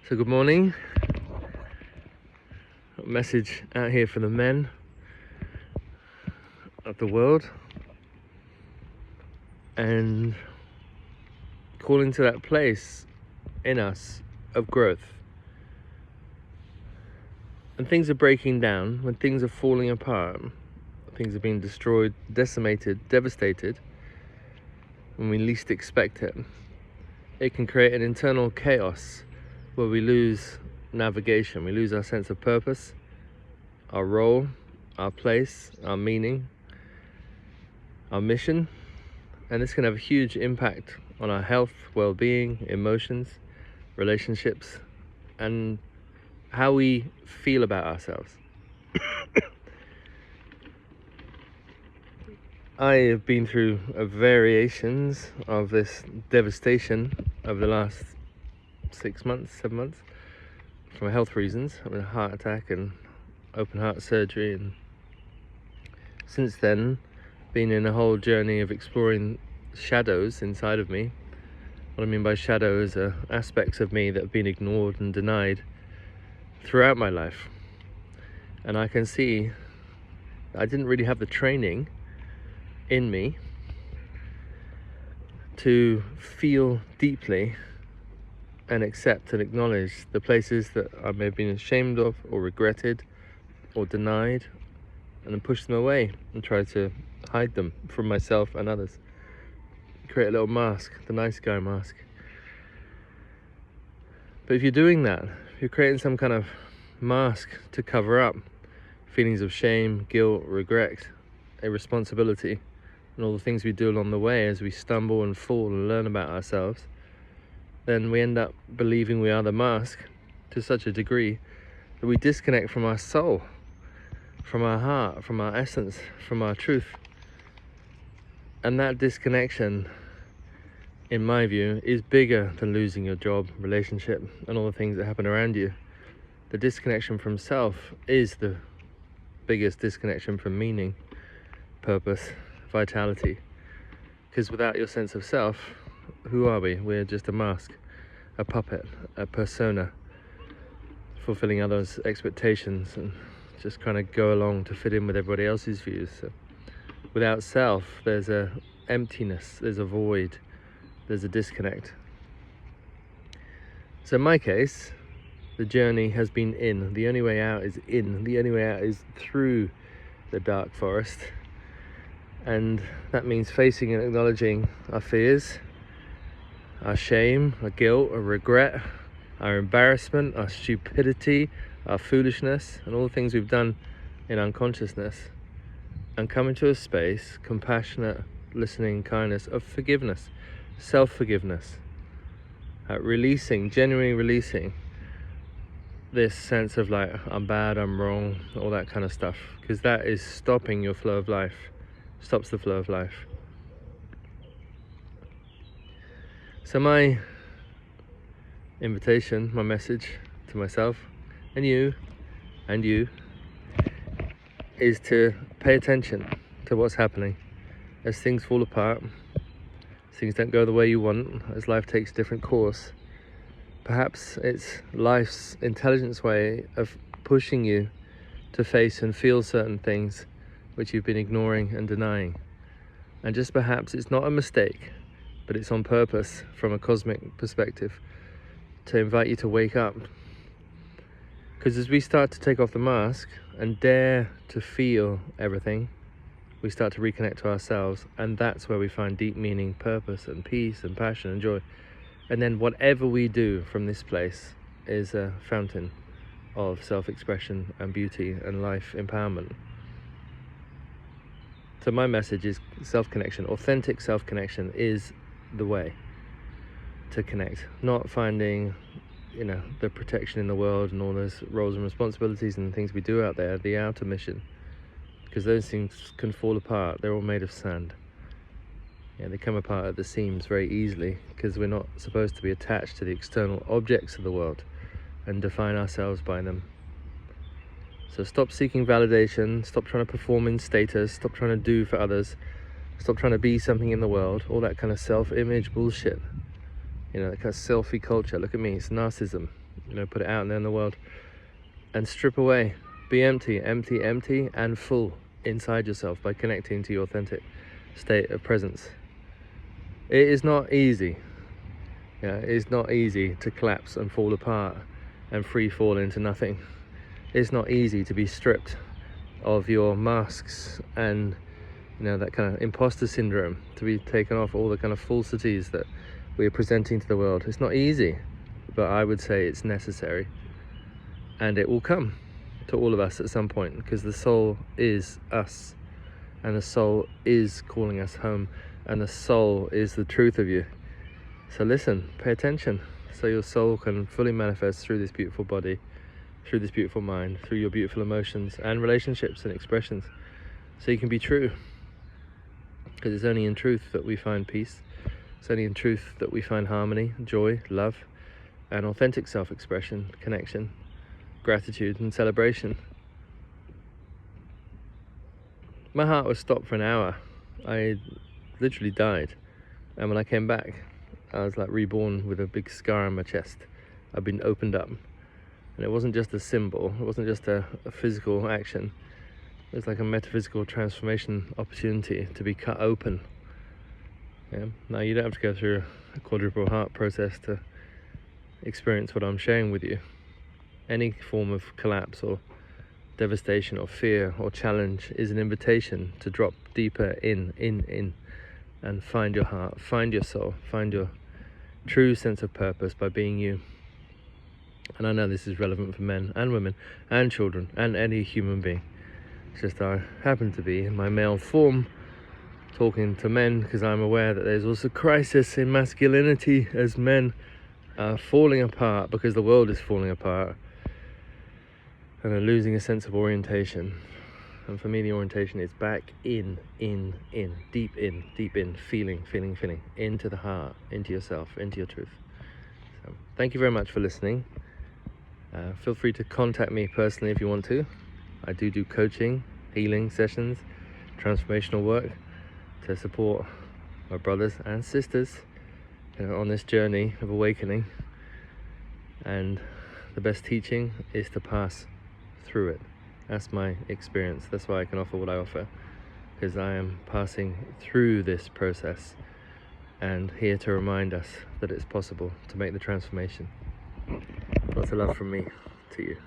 So good morning. A message out here for the men of the world, and calling to that place in us of growth. And things are breaking down, when things are falling apart, things are being destroyed, decimated, devastated, when we least expect it, it can create an internal chaos where we lose navigation, we lose our sense of purpose, our role, our place, our meaning, our mission. And this can have a huge impact on our health, well-being, emotions, relationships, and how we feel about ourselves. I have been through variations of this devastation over the last 6 months, 7 months, for health reasons. I had a heart attack and open heart surgery, and since then been in a whole journey of exploring shadows inside of me. What I mean by shadows are aspects of me that have been ignored and denied throughout my life. And I can see I didn't really have the training in me to feel deeply and accept and acknowledge the places that I may have been ashamed of or regretted or denied, and then push them away and try to hide them from myself and others. Create a little mask, the nice guy mask. But if you're doing that, if you're creating some kind of mask to cover up feelings of shame, guilt, regret, irresponsibility, and all the things we do along the way as we stumble and fall and learn about ourselves, then we end up believing we are the mask to such a degree that we disconnect from our soul, from our heart, from our essence, from our truth. And that disconnection, in my view, is bigger than losing your job, relationship, and all the things that happen around you. The disconnection from self is the biggest disconnection from meaning, purpose, vitality. Because without your sense of self, who are we? We're just a mask, a puppet, a persona, fulfilling others' expectations and just kind of go along to fit in with everybody else's views. So without self, there's a emptiness, there's a void, there's a disconnect. So in my case, the journey has been in. The only way out is in. The only way out is through the dark forest. And that means facing and acknowledging our fears, our shame, our guilt, our regret, our embarrassment, our stupidity, our foolishness, and all the things we've done in unconsciousness, and come into a space, compassionate, listening, kindness, of forgiveness, self-forgiveness, releasing, genuinely releasing this sense of like, I'm bad, I'm wrong, all that kind of stuff, because that is stopping your flow of life, stops the flow of life. So my invitation, my message to myself and you is to pay attention to what's happening as things fall apart, as things don't go the way you want, as life takes a different course. Perhaps it's life's intelligent way of pushing you to face and feel certain things which you've been ignoring and denying. And just perhaps it's not a mistake, but it's on purpose from a cosmic perspective to invite you to wake up. Because as we start to take off the mask and dare to feel everything, we start to reconnect to ourselves, and that's where we find deep meaning, purpose, and peace, and passion, and joy. And then whatever we do from this place is a fountain of self-expression and beauty and life empowerment. So my message is self-connection. Authentic self-connection is the way to connect, not finding the protection in the world and all those roles and responsibilities and things we do out there, the outer mission, because those things can fall apart. They're all made of sand. They come apart at the seams very easily, because we're not supposed to be attached to the external objects of the world and define ourselves by them. So stop seeking validation, stop trying to perform in status, stop trying to do for others, stop trying to be something in the world, all that kind of self-image bullshit. That kind of selfie culture. Look at me, it's narcissism. put it out there in the world and strip away. Be empty, empty, empty, and full inside yourself by connecting to your authentic state of presence. It is not easy. It is not easy to collapse and fall apart and free fall into nothing. It's not easy to be stripped of your masks and that kind of imposter syndrome, to be taken off all the kind of falsities that we are presenting to the world. It's not easy, but I would say it's necessary, and it will come to all of us at some point, because the soul is us, and the soul is calling us home, and the soul is the truth of you. So listen, pay attention, so your soul can fully manifest through this beautiful body, through this beautiful mind, through your beautiful emotions and relationships and expressions, so you can be true. Because it's only in truth that we find peace. It's only in truth that we find harmony, joy, love, and authentic self-expression, connection, gratitude, and celebration. My heart was stopped for an hour. I literally died. And when I came back, I was like reborn with a big scar on my chest. I've been opened up. And it wasn't just a symbol. It wasn't just a physical action. It was like a metaphysical transformation opportunity to be cut open. Now you don't have to go through a quadruple heart process to experience what I'm sharing with you. Any form of collapse or devastation or fear or challenge is an invitation to drop deeper in, and find your heart, find your soul, find your true sense of purpose by being you. And I know this is relevant for men and women and children and any human being. It's just I happen to be in my male form talking to men, because I'm aware that there's also crisis in masculinity as men are falling apart because the world is falling apart and are losing a sense of orientation. And for me, the orientation is back in, deep in, feeling, into the heart, into yourself, into your truth. So thank you very much for listening. Feel free to contact me personally if you want to. I do coaching, healing sessions, transformational work to support my brothers and sisters on this journey of awakening. And the best teaching is to pass through it. That's my experience. That's why I can offer what I offer, because I am passing through this process and here to remind us that it's possible to make the transformation. Lots of love from me to you.